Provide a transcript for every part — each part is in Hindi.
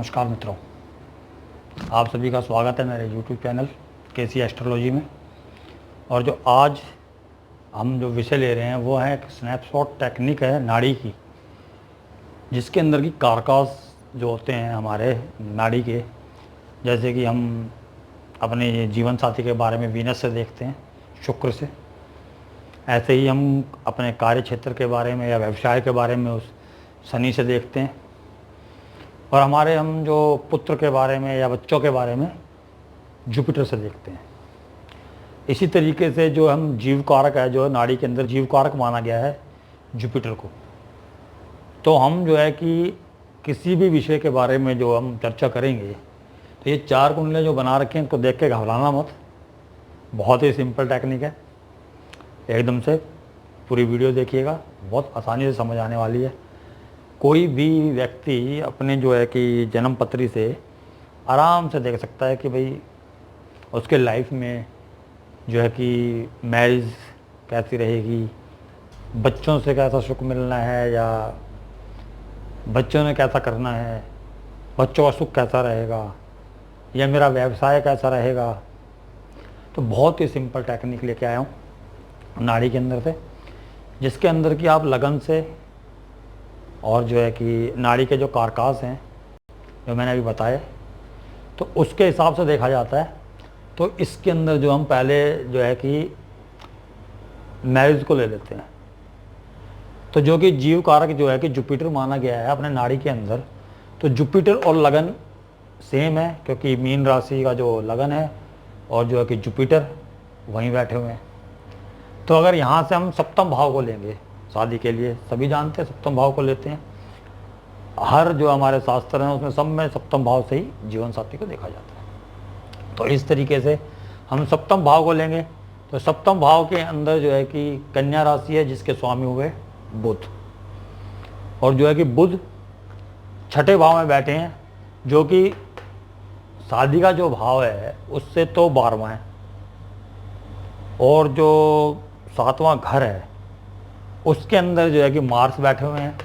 नमस्कार मित्रों, आप सभी का स्वागत है मेरे YouTube चैनल केसी एस्ट्रोलॉजी में। और जो आज हम जो विषय ले रहे हैं वो है एक स्नैपशॉट टेक्निक है नाड़ी की, जिसके अंदर की कारकास जो होते हैं हमारे नाड़ी के, जैसे कि हम अपने जीवन साथी के बारे में वीनस से देखते हैं, शुक्र से, ऐसे ही हम अपने कार्य क्षेत्र के बारे में या व्यवसाय के बारे में उस शनि से देखते हैं, और हमारे हम जो पुत्र के बारे में या बच्चों के बारे में जुपिटर से देखते हैं। इसी तरीके से जो हम जीव कारक है, जो नाड़ी के अंदर जीव कारक माना गया है जुपिटर को, तो हम जो है कि किसी भी विषय के बारे में जो हम चर्चा करेंगे तो ये 4 कुंडलें जो बना रखे हैं इनको देख के घबराना मत। बहुत ही सिंपल टेक्निक है, एकदम से पूरी वीडियो देखिएगा, बहुत आसानी से समझ आने वाली है। कोई भी व्यक्ति अपने जो है कि जन्म पत्री से आराम से देख सकता है कि भाई उसके लाइफ में जो है कि मैरिज कैसी रहेगी, बच्चों से कैसा सुख मिलना है या बच्चों ने कैसा करना है, बच्चों का सुख कैसा रहेगा, या मेरा व्यवसाय कैसा रहेगा। तो बहुत ही सिंपल टेक्निक लेके आया हूँ नाड़ी के अंदर से, जिसके अंदर कि आप लगन से और जो है कि नाड़ी के जो कारकास हैं जो मैंने अभी बताए, तो उसके हिसाब से देखा जाता है। तो इसके अंदर जो हम पहले जो है कि मैरिज को ले लेते हैं, तो जो कि जीव कारक जो है कि जुपिटर माना गया है अपने नाड़ी के अंदर। तो जुपिटर और लगन सेम है, क्योंकि मीन राशि का जो लगन है और जो है कि जुपिटर वहीं बैठे हुए हैं। तो अगर यहाँ से हम सप्तम भाव को लेंगे शादी के लिए, सभी जानते हैं सप्तम भाव को लेते हैं, हर जो हमारे शास्त्र हैं उसमें सब में सप्तम भाव से ही जीवन साथी को देखा जाता है। तो इस तरीके से हम सप्तम भाव को लेंगे, तो सप्तम भाव के अंदर जो है कि कन्या राशि है, जिसके स्वामी हुए बुध, और जो है कि बुध छठे भाव में बैठे हैं, जो कि शादी का जो भाव है उससे तो 12वां है, और जो 7वां घर है उसके अंदर जो है कि मार्स बैठे हुए हैं,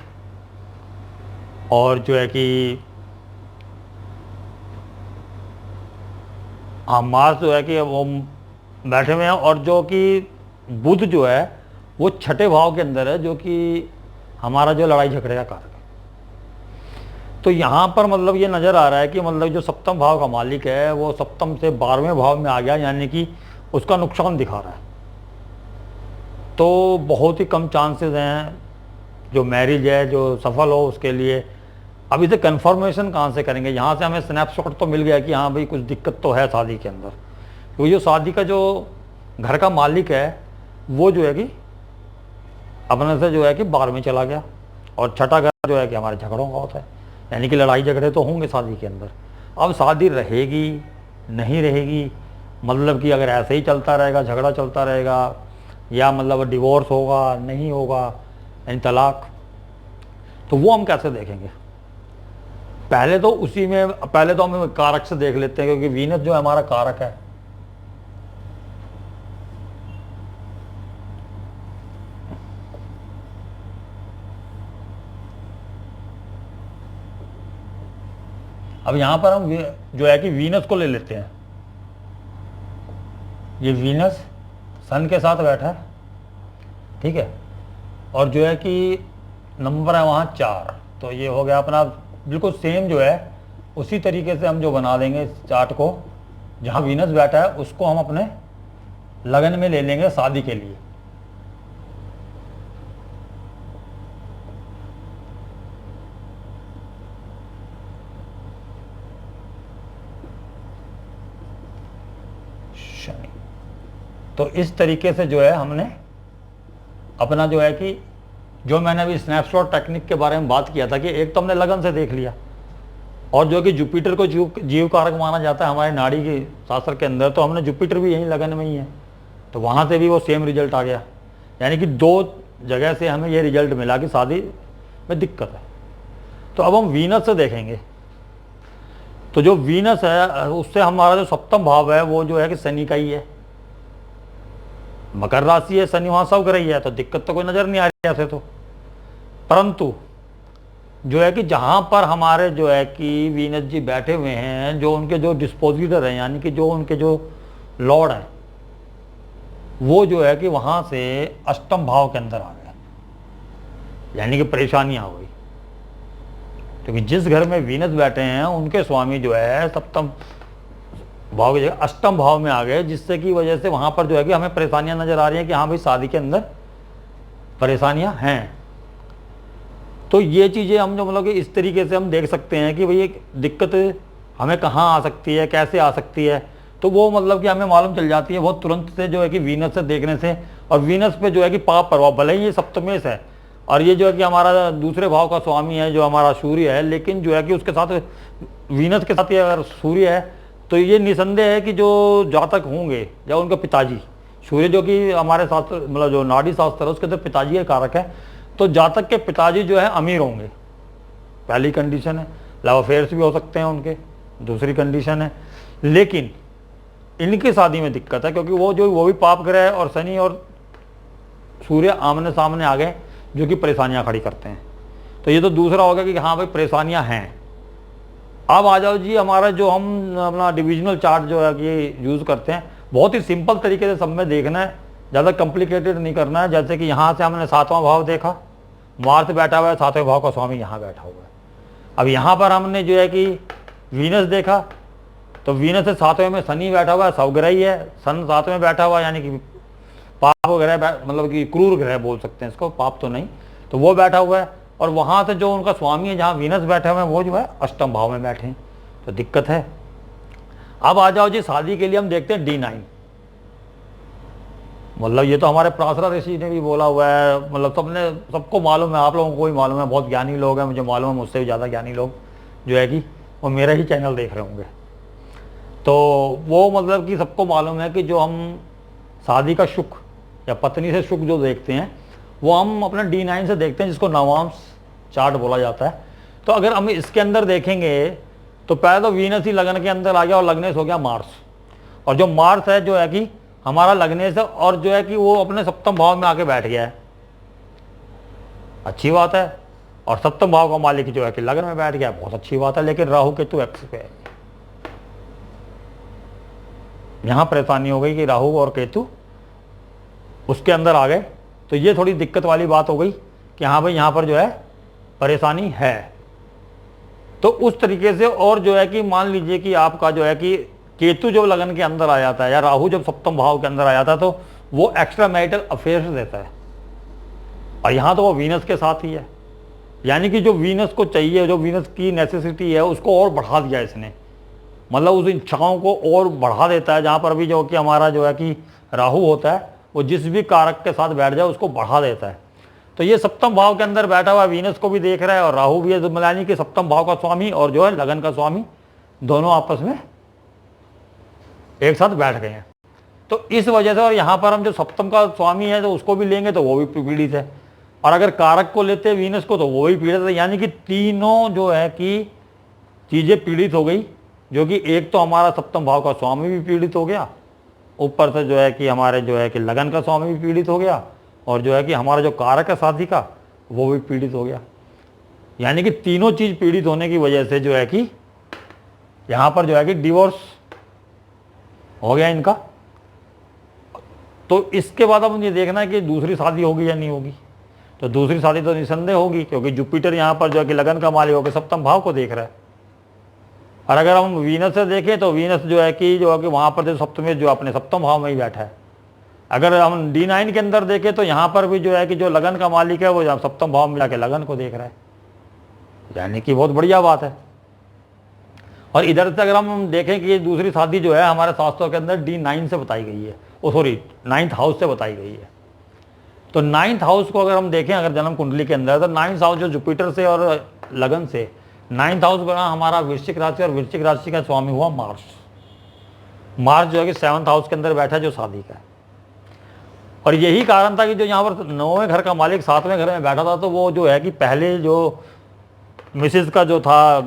और जो है कि हाँ मार्स जो है कि वो बैठे हुए हैं, और जो कि बुध जो है वो छठे भाव के अंदर है, जो कि हमारा जो लड़ाई झगड़े का कारक है। तो यहाँ पर मतलब ये नज़र आ रहा है कि मतलब जो सप्तम भाव का मालिक है वो सप्तम से 12वें भाव में आ गया, यानी कि उसका नुकसान दिखा रहा है। तो बहुत ही कम चांसेस हैं जो मैरिज है जो सफल हो उसके लिए। अभी से कन्फर्मेशन कहाँ से करेंगे, यहाँ से हमें स्नैपशॉट तो मिल गया कि हाँ भाई कुछ दिक्कत तो है शादी के अंदर, क्योंकि जो शादी का जो घर का मालिक है वो जो है कि अपने से जो है कि 12वें चला गया, और छठा घर जो है कि हमारे झगड़ों का होता है, यानी कि लड़ाई झगड़े तो होंगे शादी के अंदर। अब शादी रहेगी नहीं रहेगी, मतलब कि अगर ऐसे ही चलता रहेगा, झगड़ा चलता रहेगा, या मतलब डिवोर्स होगा नहीं होगा, यानी तलाक, तो वो हम कैसे देखेंगे। पहले तो हम कारक से देख लेते हैं, क्योंकि वीनस जो हमारा कारक है अब यहाँ पर हम जो है कि वीनस को ले लेते हैं। ये वीनस सन के साथ बैठा है, ठीक है, और जो है कि नंबर है वहाँ 4, तो ये हो गया अपना बिल्कुल सेम जो है उसी तरीके से हम जो बना देंगे इस चार्ट को, जहाँ वीनस बैठा है उसको हम अपने लगन में ले लेंगे शादी के लिए। शनि, तो इस तरीके से जो है हमने अपना जो है कि जो मैंने अभी स्नैपशॉट टेक्निक के बारे में बात किया था कि एक तो हमने लगन से देख लिया, और जो कि जुपिटर को जीव कारक माना जाता है हमारे नाड़ी के शास्त्र के अंदर, तो हमने जुपिटर भी यहीं लगन में ही है, तो वहाँ से भी वो सेम रिजल्ट आ गया, यानी कि 2 जगह से हमें ये रिजल्ट मिला कि शादी में दिक्कत है। तो अब हम वीनस से देखेंगे, तो जो वीनस है उससे हमारा जो सप्तम भाव है वो जो है कि शनि का ही है, मकर राशि है, शनि वहाँ सब ग्रही है, तो दिक्कत तो कोई नज़र नहीं आ रही ऐसे तो। परंतु जो है कि जहाँ पर हमारे जो है कि वीनस जी बैठे हुए हैं, जो उनके जो डिस्पोजिटर हैं, यानी कि जो उनके जो लॉर्ड हैं, वो जो है कि वहाँ से अष्टम भाव के अंदर आ गए, यानी कि परेशानियाँ हो गई। क्योंकि जिस घर में वीनस बैठे हैं उनके स्वामी जो है सप्तम भाव की जगह अष्टम भाव में आ गए, जिससे की वजह से वहाँ पर जो है कि हमें परेशानियाँ नज़र आ रही हैं कि हाँ भाई शादी के अंदर परेशानियाँ हैं। तो ये चीज़ें हम जो मतलब कि इस तरीके से हम देख सकते हैं कि भाई एक दिक्कत हमें कहाँ आ सकती है, कैसे आ सकती है। तो वो मतलब कि हमें मालूम चल जाती है बहुत तुरंत से जो है कि वीनस से देखने से। और वीनस पे जो है कि पाप प्रभाव, भले ही ये सप्तमेश है और ये जो है कि हमारा दूसरे भाव का स्वामी है जो हमारा सूर्य है, लेकिन जो है कि उसके साथ वीनस के साथ ये अगर सूर्य है तो ये निसंदेह है कि जो जातक होंगे या उनके पिताजी, सूर्य जो कि हमारे शास्त्र मतलब जो नाड़ी शास्त्र है उसके अंदर पिताजी का कारक है, तो जातक के पिताजी जो है अमीर होंगे, पहली कंडीशन है। लव अफेयर्स भी हो सकते हैं उनके, दूसरी कंडीशन है। लेकिन इनकी शादी में दिक्कत है क्योंकि वो भी पाप ग्रह है और शनि और सूर्य आमने सामने आ गए जो कि परेशानियां खड़ी करते हैं। तो ये तो दूसरा होगा कि हाँ भाई परेशानियां हैं। अब आ जाओ जी, हमारा जो हम अपना डिविजनल चार्ट जो है कि यूज़ करते हैं, बहुत ही सिंपल तरीके से सब में देखना है, ज़्यादा कॉम्प्लिकेटेड नहीं करना है। जैसे कि यहाँ से हमने सातवां भाव देखा, मार्स बैठा हुआ है, सातवें भाव का स्वामी यहाँ बैठा हुआ है। अब यहाँ पर हमने जो है कि वीनस देखा, तो वीनस से सातवें में शनि बैठा हुआ है, सवग्रह ही है, सन सातवें में बैठा हुआ है, यानी कि पाप ग्रह, मतलब कि क्रूर ग्रह बोल सकते हैं इसको, पाप तो नहीं, तो वो बैठा हुआ है। और वहाँ से जो उनका स्वामी है जहाँ वीनस बैठे हुए हैं वो जो है अष्टम भाव में बैठे हैं, तो दिक्कत है। अब आ जाओ जी, शादी के लिए हम देखते हैं D9। मतलब ये तो हमारे पराशर ऋषि ने भी बोला हुआ है, मतलब सबको मालूम है, आप लोगों को भी मालूम है, बहुत ज्ञानी लोग हैं, मुझे मालूम है मुझसे भी ज़्यादा ज्ञानी लोग जो है कि वो मेरा ही चैनल देख रहे होंगे। तो वो मतलब कि सबको मालूम है कि जो हम शादी का सुख या पत्नी से सुख जो देखते हैं वो हम अपने D9 से देखते हैं, जिसको नवांश चार्ट बोला जाता है। तो अगर हम इसके अंदर देखेंगे तो पहले तो वीनस ही लगन के अंदर आ गया और लग्नेश हो गया मार्स। और जो मार्स है जो है कि हमारा लग्नेश है और जो है कि वो अपने सप्तम भाव में आके बैठ गया है, अच्छी बात है। और सप्तम भाव का मालिक जो है कि लगन में बैठ गया, बहुत अच्छी बात है। लेकिन राहु केतु एक्स पे है, यहाँ परेशानी हो गई कि राहु और केतु उसके अंदर आ गए, तो ये थोड़ी दिक्कत वाली बात हो गई कि हाँ भाई यहाँ पर जो है परेशानी है। तो उस तरीके से, और जो है कि मान लीजिए कि आपका जो है कि केतु जब लगन के अंदर आ जाता है या राहु जब सप्तम भाव के अंदर आ जाता है तो वो एक्स्ट्रा मैरिटल अफेयर्स देता है, और यहाँ तो वो वीनस के साथ ही है, यानी कि जो वीनस को चाहिए, जो वीनस की नेसेसिटी है उसको और बढ़ा दिया इसने, मतलब उस इच्छाओं को और बढ़ा देता है। जहाँ पर भी जो कि हमारा जो है कि राहु होता है वो जिस भी कारक के साथ बैठ जाए उसको बढ़ा देता है। तो ये सप्तम भाव के अंदर बैठा हुआ वीनस को भी देख रहा है और राहु भी है, यानी कि सप्तम भाव का स्वामी और जो है लगन का स्वामी दोनों आपस में एक साथ बैठ गए हैं। तो इस वजह से, और यहाँ पर हम जो सप्तम का स्वामी है तो उसको भी लेंगे तो वो भी पीड़ित है, और अगर कारक को लेते हैं वीनस को तो वो भी पीड़ित है। यानी कि तीनों जो है कि चीज़ें पीड़ित हो गई, जो कि एक तो हमारा सप्तम भाव का स्वामी भी पीड़ित हो गया, ऊपर से जो है कि हमारे जो है कि लगन का स्वामी भी पीड़ित हो गया, और जो है कि हमारा जो कारक है शादी का वो भी पीड़ित हो गया। यानी कि तीनों चीज़ पीड़ित होने की वजह से जो है कि यहाँ पर जो है कि डिवोर्स हो गया इनका। तो इसके बाद अब मुझे देखना है कि दूसरी शादी होगी या नहीं होगी। तो दूसरी शादी तो निसंदेह होगी, क्योंकि जुपिटर यहाँ पर जो है कि लगन का मालिक होकर सप्तम भाव को देख रहा है। और अगर हम वीनस से देखें तो वीनस जो है कि वहाँ पर जो सप्तम जो अपने सप्तम भाव में ही बैठा है। अगर हम D9 के अंदर देखें तो यहाँ पर भी जो है कि जो लगन का मालिक है वो सप्तम भाव में जाके लगन को देख रहा है, यानी कि बहुत बढ़िया बात है। और इधर से अगर हम देखें कि दूसरी शादी जो है हमारे शास्त्रों के अंदर D9 से बताई गई है, सॉरी 9th हाउस से बताई गई है। तो 9th हाउस को अगर हम देखें अगर जन्म कुंडली के अंदर, तो 9th हाउस जो जुपिटर से और लगन से 9th हाउस बना हमारा वृश्चिक राशि, और वृश्चिक राशि का स्वामी हुआ मार्स। मार्स जो है कि 7th हाउस के अंदर बैठा जो शादी का है। और यही कारण था कि जो यहाँ पर 9वें घर का मालिक 7वें घर में बैठा था, तो वो जो है कि पहले जो मिसेस का जो था,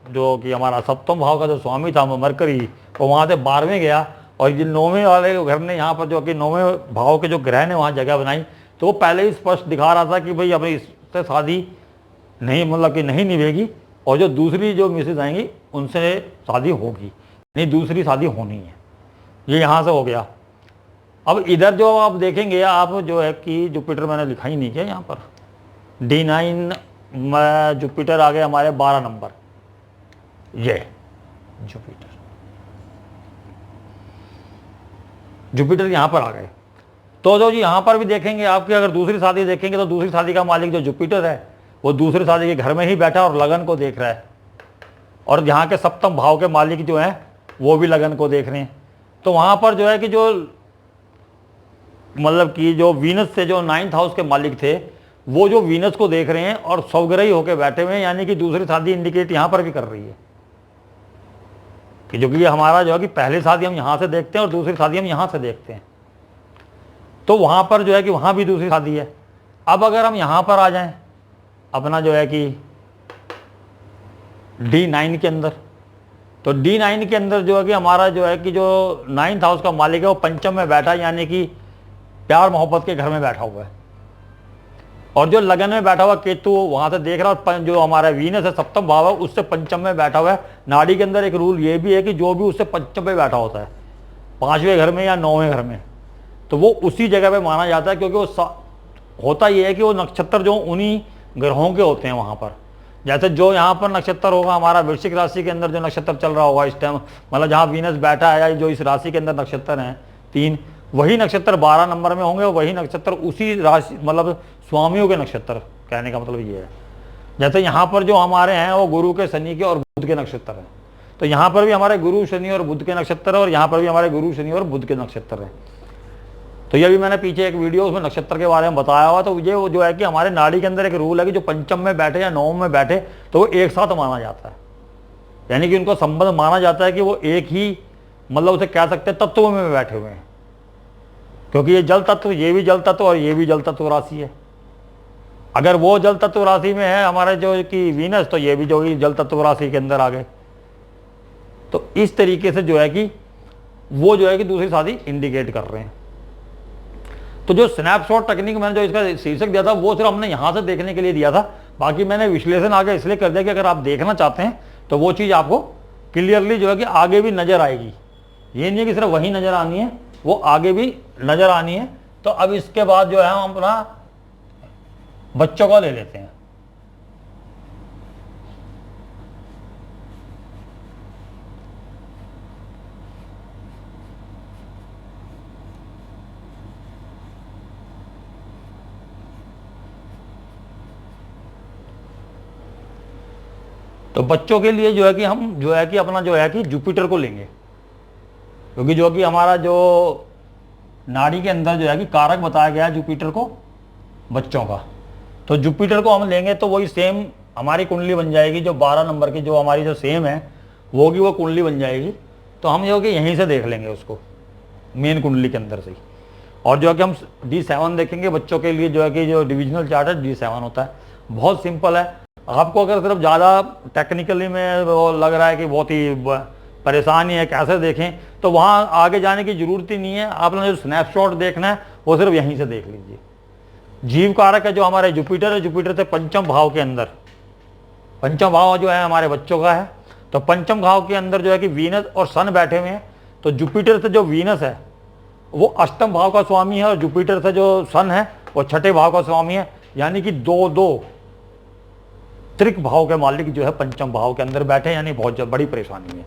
जो कि हमारा सप्तम भाव का जो स्वामी था मरकरी, वो वहाँ से 12वें गया, और ये 9वें वाले घर ने यहाँ पर जो कि 9वें भाव के जो ग्रह ने वहाँ जगह बनाई, तो वो पहले ही स्पष्ट दिखा रहा था कि भाई अपनी इससे शादी नहीं, मतलब कि नहीं निभेगी, और जो दूसरी जो मिसेज आएंगी उनसे शादी होगी, नहीं दूसरी शादी होनी है। ये यहाँ से हो गया। अब इधर जो आप देखेंगे, आप जो है कि जुपिटर मैंने लिखा ही नहीं किया यहाँ पर, D9 में जुपिटर आ गए हमारे 12 नंबर, ये जुपिटर यहाँ पर आ गए। तो जो यहाँ पर भी देखेंगे आपकी, अगर दूसरी शादी देखेंगे तो दूसरी शादी का मालिक जो जुपिटर है वो दूसरी शादी के घर में ही बैठा और लगन को देख रहा है, और यहाँ के सप्तम भाव के मालिक जो हैं वो भी लगन को देख रहे हैं। तो वहाँ पर जो है कि जो मतलब कि जो वीनस से जो 9th हाउस के मालिक थे वो जो वीनस को देख रहे हैं और स्वग्रही होकर बैठे हुए हैं, यानी कि दूसरी शादी इंडिकेट यहाँ पर भी कर रही है कि जो कि हमारा जो है कि पहली शादी हम यहाँ से देखते हैं और दूसरी शादी हम यहाँ से देखते हैं, तो वहाँ पर जो है कि वहाँ भी दूसरी शादी है। अब अगर हम यहाँ पर आ जाएं अपना जो है कि D9 के अंदर, तो D9 के अंदर जो है कि हमारा जो है कि जो 9th हाउस का मालिक है वो पंचम में बैठा है, यानी कि प्यार मोहब्बत के घर में बैठा हुआ है, और जो लगन में बैठा हुआ केतु वहां से देख रहा है, और जो हमारा वीनस है सप्तम भाव है उससे पंचम में बैठा हुआ है। नाड़ी के अंदर एक रूल ये भी है कि जो भी उससे पंचम में बैठा होता है, 5वें घर में या 9वें घर में, तो वो उसी जगह पे माना जाता है, क्योंकि वो होता ये है कि वो नक्षत्र जो उन्हीं ग्रहों के होते हैं वहां पर। जैसे जो यहाँ पर नक्षत्र होगा हमारा वृश्चिक राशि के अंदर जो नक्षत्र चल रहा होगा इस टाइम, मतलब जहाँ वीनस बैठा है या जो इस राशि के अंदर नक्षत्र हैं 3, वही नक्षत्र 12 नंबर में होंगे, वही नक्षत्र उसी राशि मतलब स्वामियों के नक्षत्र, कहने का मतलब ये है। जैसे यहाँ पर जो हमारे हैं वो गुरु के, शनि के और बुध के नक्षत्र हैं, तो यहाँ पर भी हमारे गुरु शनि और बुध के नक्षत्र है, और यहाँ पर भी हमारे गुरु शनि और बुध के नक्षत्र है। तो ये भी मैंने पीछे एक वीडियो उसमें नक्षत्र के बारे में बताया हुआ। तो ये जो है कि हमारे नाड़ी के अंदर एक रूल है कि जो पंचम में बैठे या नवम में बैठे तो वो एक साथ माना जाता है, यानी कि उनको संबंध माना जाता है कि वो एक ही, मतलब उसे कह सकते हैं तत्व में बैठे हुए हैं, क्योंकि ये जल तत्व, ये भी जल तत्व और ये भी जल तत्व राशि है। अगर वो जल तत्व राशि में है हमारे जो कि वीनस, तो ये भी जो कि जल तत्व राशि के अंदर आ गए। तो इस तरीके से जो है कि वो जो है कि दूसरी शादी इंडिकेट कर रहे हैं। तो जो स्नैपशॉट टेक्निक मैंने जो इसका शीर्षक दिया था वो सिर्फ हमने यहाँ से देखने के लिए दिया था, बाकी मैंने विश्लेषण आगे इसलिए कर दिया कि अगर आप देखना चाहते हैं तो वो चीज़ आपको क्लियरली जो है कि आगे भी नजर आएगी। ये नहीं है कि सिर्फ वही नजर आनी है, वो आगे भी नजर आनी है। तो अब इसके बाद जो है हम अपना बच्चों का ले लेते हैं। तो बच्चों के लिए जो है कि हम जो है कि अपना जो है कि जुपिटर को लेंगे, क्योंकि जो कि हमारा जो नाड़ी के अंदर जो है कि कारक बताया गया है जुपिटर को बच्चों का। तो जुपिटर को हम लेंगे तो वही सेम हमारी कुंडली बन जाएगी, जो 12 नंबर की जो हमारी जो सेम है वो की वो कुंडली बन जाएगी। तो हम जो कि यहीं से देख लेंगे उसको मेन कुंडली के अंदर से ही, और जो है कि हम D7 देखेंगे बच्चों के लिए। जो है कि जो डिविजनल चार्ट है D7 होता है, बहुत सिंपल है। आपको अगर सिर्फ ज़्यादा टेक्निकली में वो लग रहा है कि बहुत ही परेशानी है कैसे देखें, तो वहाँ आगे जाने की ज़रूरत ही नहीं है। आपने जो स्नैपशॉट देखना है वो सिर्फ यहीं से देख लीजिए। जीव कारक है जो हमारे जुपिटर है, जुपिटर से पंचम भाव के अंदर, पंचम भाव जो है हमारे बच्चों का है, तो पंचम भाव के अंदर जो है कि वीनस और सन बैठे हुए हैं। तो जुपिटर से जो वीनस है वो अष्टम भाव का स्वामी है, और जुपिटर से जो सन है वो छठे भाव का स्वामी है, यानी कि दो त्रिक भाव के मालिक जो है पंचम भाव के अंदर बैठे, यानी बहुत बड़ी परेशानी है।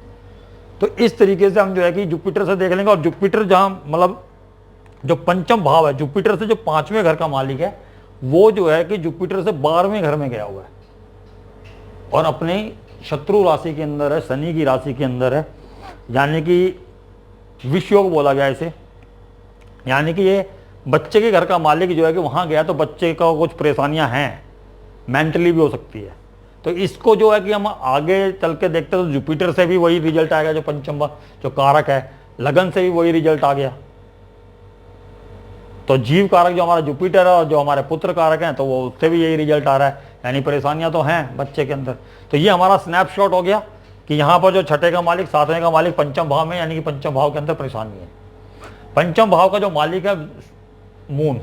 तो इस तरीके से हम जो है कि जुपिटर से देख लेंगे। और जुपिटर जहाँ मतलब जो पंचम भाव है, जुपिटर से जो 5वें घर का मालिक है वो जो है कि जुपिटर से 12वें घर में गया हुआ है और अपने शत्रु राशि के अंदर है, शनि की राशि के अंदर है, यानी कि विषयोग बोला गया इसे। यानी कि ये बच्चे के घर का मालिक जो है कि वहाँ गया तो बच्चे का कुछ परेशानियाँ हैं, मेंटली भी हो सकती है। तो इसको जो है कि हम आगे चल के देखते हैं तो जुपिटर से भी वही रिजल्ट आएगा, जो पंचम जो कारक है, लगन से भी वही रिजल्ट आ गया। तो जीव कारक जो हमारा जुपिटर है और जो हमारे पुत्र कारक हैं तो वो उससे भी यही रिजल्ट आ रहा है, यानी परेशानियां तो हैं बच्चे के अंदर। तो ये हमारा स्नैपशॉट हो गया कि यहाँ पर जो छठे का मालिक, 7वें का मालिक पंचम भाव में, यानी कि पंचम भाव के अंदर परेशानी है। पंचम भाव का जो मालिक है मून,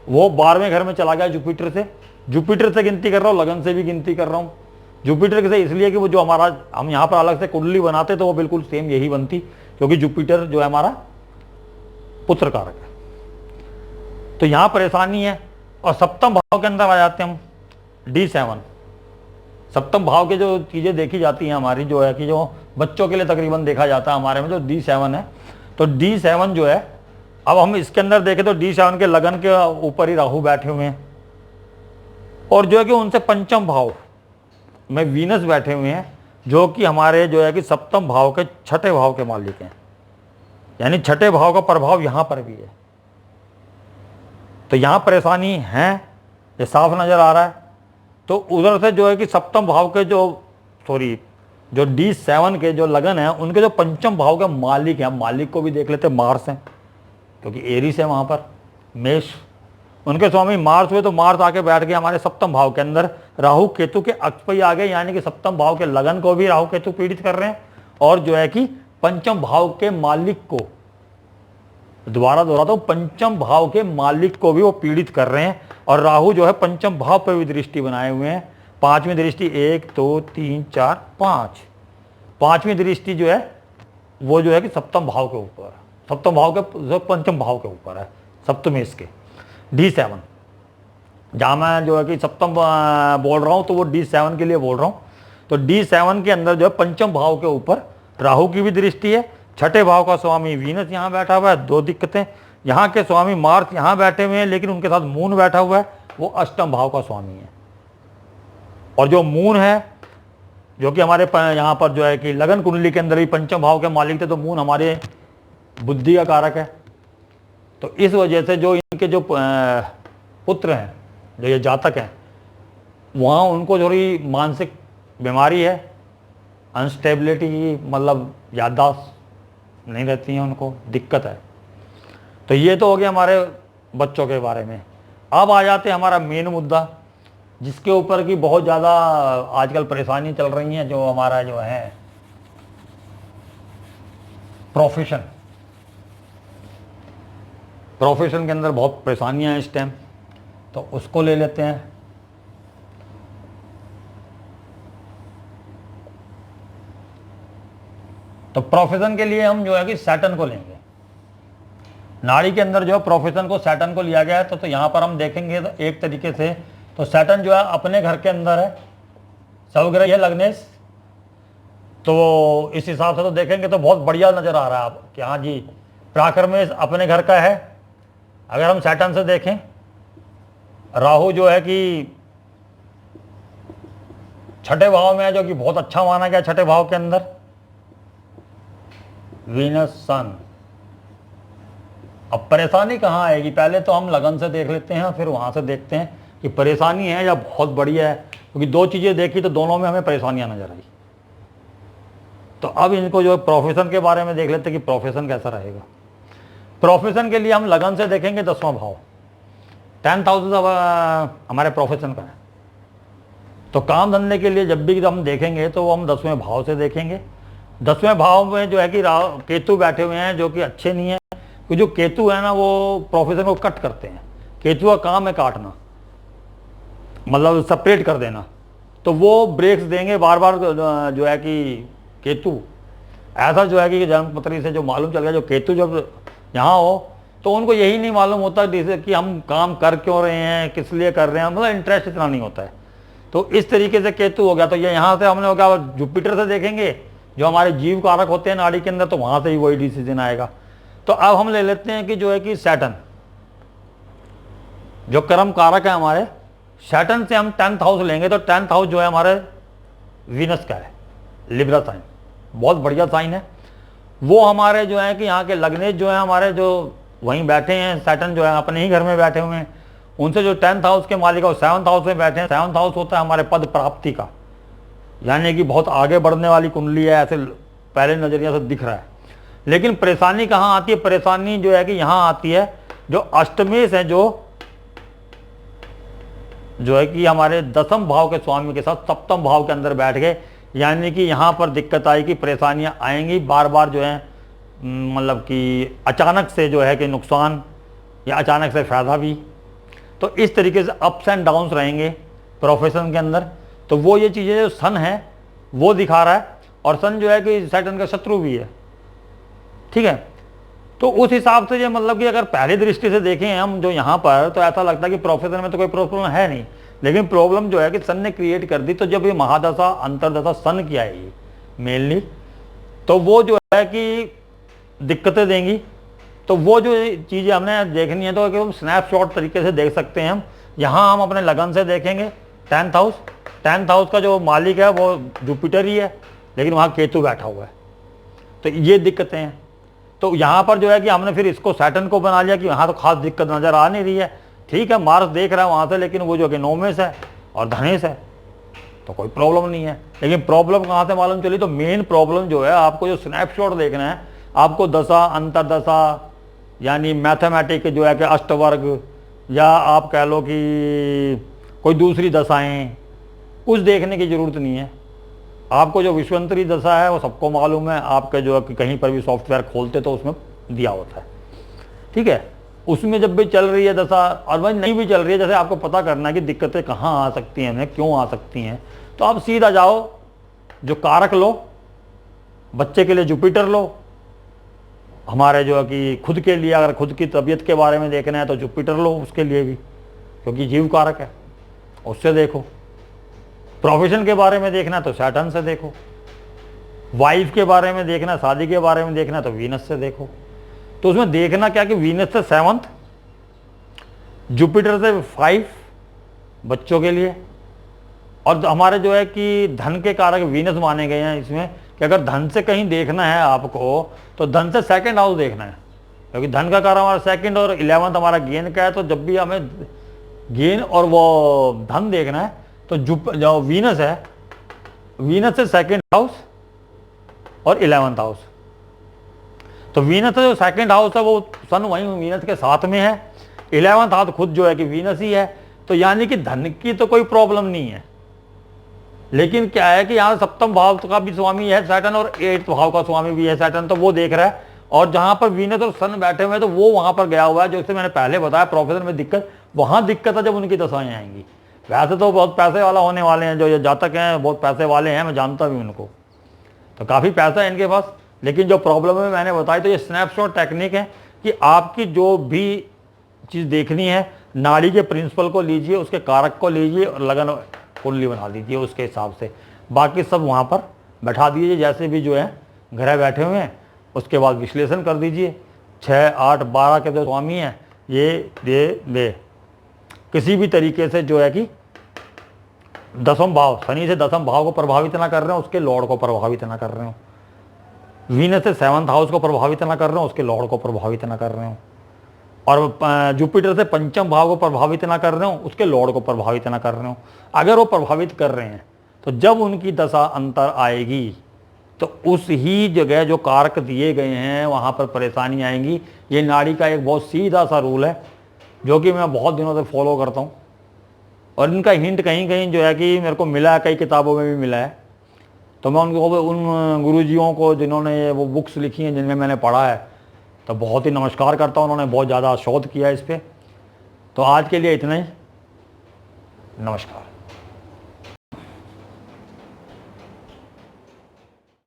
वो 12वें घर में चला गया जुपिटर से, जुपिटर से गिनती कर रहा हूँ, लगन से भी गिनती कर रहा हूँ। जुपिटर से इसलिए कि वो जो हमारा हम यहाँ पर अलग से कुंडली बनाते तो वो बिल्कुल सेम यही बनती, क्योंकि जुपिटर जो है हमारा पुत्र कारक है। तो यहाँ परेशानी है। और सप्तम भाव के अंदर आ जाते हैं हम D7। सप्तम भाव के जो चीज़ें देखी जाती हैं हमारी, जो है कि जो बच्चों के लिए तकरीबन देखा जाता है हमारे में, जो D7 है। तो D7 जो है, अब हम इसके अंदर देखें तो D7 के लगन के ऊपर ही राहु बैठे हुए हैं, और जो है कि उनसे पंचम भाव में वीनस बैठे हुए हैं, जो कि हमारे जो है कि सप्तम भाव के छठे भाव के मालिक हैं। यानी छठे भाव का प्रभाव यहाँ पर भी है। तो यहाँ परेशानी है, ये साफ नजर आ रहा है। तो उधर से जो है कि सप्तम भाव के जो D7 के जो लगन है, उनके जो पंचम भाव के मालिक हैं, मालिक को भी देख लेते हैं, मार्स हैं, क्योंकि एरिस है वहाँ पर, मेष, उनके स्वामी मार्स हुए। तो मार्स आके बैठ गए हमारे सप्तम भाव के अंदर, राहु केतु के अक्ष पर ही आ गए, यानी कि सप्तम भाव के लगन को भी राहु केतु पीड़ित कर रहे हैं, और जो है कि पंचम भाव के मालिक को, दोबारा दोहराता हूं, पंचम भाव के मालिक को भी वो पीड़ित कर रहे हैं। और राहु जो है पंचम भाव पर भी दृष्टि बनाए हुए हैं। पांचवी दृष्टि 1 2 3 4 5, पांचवी दृष्टि जो है वो जो है कि सप्तम भाव के ऊपर, सप्तम भाव के पंचम भाव के ऊपर है, सप्तमेश के D7। जहाँ मैं जो है कि सप्तम बोल रहा हूँ तो वो D7 के लिए बोल रहा हूँ। तो D7 के अंदर जो है पंचम भाव के ऊपर राहु की भी दृष्टि है, छठे भाव का स्वामी वीनस यहाँ बैठा हुआ है। दो दिक्कतें, यहाँ के स्वामी मार्स यहाँ बैठे हुए हैं, लेकिन उनके साथ मून बैठा हुआ है, वो अष्टम भाव का स्वामी है। और जो मून है, जो कि हमारे यहाँ पर जो है कि लगन कुंडली के अंदर भी पंचम भाव के मालिक थे, तो मून हमारे बुद्धि का कारक है। तो इस वजह से जो इनके जो पुत्र हैं, जो ये जातक हैं, वहाँ उनको थोड़ी मानसिक बीमारी है, अनस्टेबिलिटी की, मतलब याददाश्त नहीं रहती है, उनको दिक्कत है। तो ये तो हो गया हमारे बच्चों के बारे में। अब आ जाते हैं हमारा मेन मुद्दा, जिसके ऊपर की बहुत ज़्यादा आजकल परेशानी चल रही है, जो हमारा जो है प्रोफेशन के अंदर बहुत परेशानियां हैं इस टाइम, तो उसको ले लेते हैं। तो प्रोफेशन के लिए हम जो है कि सैटर्न को लेंगे। नाड़ी के अंदर जो है प्रोफेशन को सैटर्न को लिया गया है। तो यहाँ पर हम देखेंगे तो एक तरीके से तो सैटर्न जो है अपने घर के अंदर है, सवग्रह है लग्नेश। तो इस हिसाब से तो देखेंगे तो बहुत बढ़िया नजर आ रहा है आप कि हाँ जी, प्राक्रमेश अपने घर का है। अगर हम सैटर्न से देखें, राहु जो है कि छठे भाव में है, जो कि बहुत अच्छा माना गया छठे भाव के अंदर। वीनस सन, अब परेशानी कहाँ आएगी, पहले तो हम लगन से देख लेते हैं, फिर वहां से देखते हैं कि परेशानी है या बहुत बढ़िया है, क्योंकि दो चीजें देखी तो दोनों में हमें परेशानियां नजर आई। तो अब इनको जो प्रोफेशन के बारे में देख लेते हैं कि प्रोफेशन कैसा रहेगा। प्रोफेशन के लिए हम लगन से देखेंगे 10वां भाव, 10th हाउस हमारे प्रोफेशन का है। तो काम धंधे के लिए जब भी हम देखेंगे तो हम 10वें भाव से देखेंगे। 10वें भाव में जो है कि केतु बैठे हुए हैं, जो कि अच्छे नहीं है, क्योंकि जो केतु है ना वो प्रोफेशन को कट करते हैं। केतु का काम है काटना, मतलब सेपरेट कर देना। तो वो ब्रेक्स देंगे बार बार, जो है कि केतु ऐसा जो है कि जन्मपत्री से जो मालूम चल गया, जो केतु जब यहाँ हो तो उनको यही नहीं मालूम होता जैसे कि हम काम कर क्यों रहे हैं, किस लिए कर रहे हैं, मतलब इंटरेस्ट इतना नहीं होता है। तो इस तरीके से केतु हो गया। तो ये यहाँ से हमने हो गया, जुपिटर से देखेंगे जो हमारे जीव कारक होते हैं नाड़ी के अंदर, तो वहाँ से ही वही डिसीजन आएगा। तो अब हम ले लेते हैं कि जो है कि सैटर्न जो कर्म कारक है हमारे, सैटर्न से हम 10th हाउस लेंगे। तो 10th हाउस जो है हमारे वीनस का है, लिब्रा साइन, बहुत बढ़िया साइन है। वो हमारे जो है कि यहाँ के लग्नेश जो है हमारे, जो वहीं बैठे हैं, सैटर्न जो है अपने ही घर में बैठे हुए हैं, उनसे जो 10th हाउस के मालिक है वो 7th हाउस में बैठे हैं। 7th हाउस होता है हमारे पद प्राप्ति का, यानी कि बहुत आगे बढ़ने वाली कुंडली है, ऐसे पहले नजरिया से दिख रहा है। लेकिन परेशानी कहाँ आती है, परेशानी जो है कि यहाँ आती है, जो अष्टमेश है, जो है कि हमारे 10th भाव के स्वामी के साथ 7th भाव के अंदर बैठ गए, यानी कि यहाँ पर दिक्कत आएगी, परेशानियाँ आएंगी बार बार, जो है मतलब कि अचानक से जो है कि नुकसान या अचानक से फायदा भी। तो इस तरीके से अप्स एंड डाउन्स रहेंगे प्रोफेशन के अंदर। तो वो ये चीज़ें जो सन है वो दिखा रहा है, और सन जो है कि सैटर्न का शत्रु भी है, ठीक है। तो उस हिसाब से ये मतलब कि अगर पहली दृष्टि से देखें हम जो यहाँ पर, तो ऐसा लगता है कि प्रोफेशन में तो कोई प्रॉब्लम है नहीं, लेकिन प्रॉब्लम जो है कि सन ने क्रिएट कर दी। तो जब ये महादशा अंतरदशा सन की आएगी मेनली, तो वो जो है कि दिक्कतें देंगी। तो वो जो चीज़ें हमने देखनी है, तो कि हम स्नैपशॉट तरीके से देख सकते हैं। हम यहाँ हम अपने लगन से देखेंगे 10th हाउस, 10th हाउस का जो मालिक है वो जुपिटर ही है, लेकिन वहाँ केतु बैठा हुआ है, तो ये दिक्कतें हैं। तो यहाँ पर जो है कि हमने फिर इसको सैटर्न को बना लिया कि यहाँ तो खास दिक्कत नज़र आ नहीं रही है, ठीक है, मार्स देख रहा है वहाँ से, लेकिन वो जो कि नौमेश है और धनेश है, तो कोई प्रॉब्लम नहीं है। लेकिन प्रॉब्लम कहाँ से मालूम चली? तो मेन प्रॉब्लम जो है, आपको जो स्नैपशॉट देखना है, आपको दशा अंतरदशा यानी मैथमेटिक जो है कि अष्टवर्ग, या आप कह लो कि कोई दूसरी दशाएं, कुछ देखने की ज़रूरत नहीं है। आपको जो विश्वंतरी दशा है वो सबको मालूम है, आपके जो है कि कहीं पर भी सॉफ्टवेयर खोलते तो उसमें दिया होता है, ठीक है। उसमें जब भी चल रही है दशा, और वही नहीं भी चल रही है, जैसे आपको पता करना है कि दिक्कतें कहाँ आ सकती हैं, हमें क्यों आ सकती हैं, तो आप सीधा जाओ, जो कारक लो, बच्चे के लिए जुपिटर लो, हमारे जो है कि खुद के लिए अगर खुद की तबीयत के बारे में देखना है तो जुपिटर लो उसके लिए भी, क्योंकि जीव कारक है, उससे देखो। प्रोफेशन के बारे में देखना है तो सैटर्न से देखो, वाइफ के बारे में देखना, शादी के बारे में देखना है तो वीनस से देखो। तो उसमें देखना क्या कि वीनस से 7th, जुपिटर से 5 बच्चों के लिए, और हमारे जो है कि धन के कारक वीनस माने गए हैं इसमें, कि अगर धन से कहीं देखना है आपको तो धन से 2nd हाउस देखना है, क्योंकि धन का कारक हमारा 2nd और 11th हमारा गेन का है। तो जब भी हमें गेन और वो धन देखना है तो जो वीनस है, वीनस से 2nd हाउस और 11th हाउस। तो वीनस जो 2nd हाउस है वो सन वहीं वीनस के साथ में है, 11th हाउस खुद जो है कि वीनस ही है। तो यानी कि धन की तो कोई प्रॉब्लम नहीं है, लेकिन क्या है कि यहाँ 7th भाव का भी स्वामी है सैटर्न, और 8th भाव का स्वामी भी है सैटर्न, तो वो देख रहा है। और जहाँ पर वीनस और सन बैठे हुए हैं तो वो वहाँ पर गया हुआ है, जैसे मैंने पहले बताया प्रोफेशन में दिक्कत, वहाँ दिक्कत है जब उनकी दशाएं आएंगी। वैसे तो बहुत पैसे वाला होने वाले हैं, जो ये जातक हैं बहुत पैसे वाले हैं, मैं जानता भी उनको, तो काफ़ी पैसा है इनके पास। लेकिन जो प्रॉब्लम है मैंने बताई, तो ये स्नैपशॉट टेक्निक है कि आपकी जो भी चीज़ देखनी है, नाड़ी के प्रिंसिपल को लीजिए, उसके कारक को लीजिए और लगन कुंडली बना दीजिए उसके हिसाब से, बाकी सब वहाँ पर बैठा दीजिए, जैसे भी जो है घर बैठे हुए हैं। उसके बाद विश्लेषण कर दीजिए, 6, 8, 12 के जो स्वामी हैं ये दे किसी भी तरीके से जो है कि 10th भाव, शनि से 10th भाव को प्रभावित ना कर रहे हो, उसके लॉर्ड को प्रभावित ना कर रहे हो। वीनस से 7th हाउस को प्रभावित ना कर रहे हो, उसके लॉर्ड को प्रभावित ना कर रहे हो। और जुपिटर से 5th भाव को प्रभावित ना कर रहे हो, उसके लॉर्ड को प्रभावित ना कर रहे हो। अगर वो प्रभावित कर रहे हैं तो जब उनकी दशा अंतर आएगी तो उस ही जगह जो कारक दिए गए हैं वहाँ पर परेशानी आएंगी। ये नाड़ी का एक बहुत सीधा सा रूल है जो कि मैं बहुत दिनों से फॉलो करता हूँ, और इनका हिंट कहीं कहीं जो है कि मेरे को मिला है, कई किताबों में भी मिला है। तो मैं उन गुरुजियों को जिन्होंने ये वो बुक्स लिखी हैं जिनमें मैंने पढ़ा है, तो बहुत ही नमस्कार करता हूँ, उन्होंने बहुत ज़्यादा शोध किया इस पर। तो आज के लिए इतना ही, नमस्कार।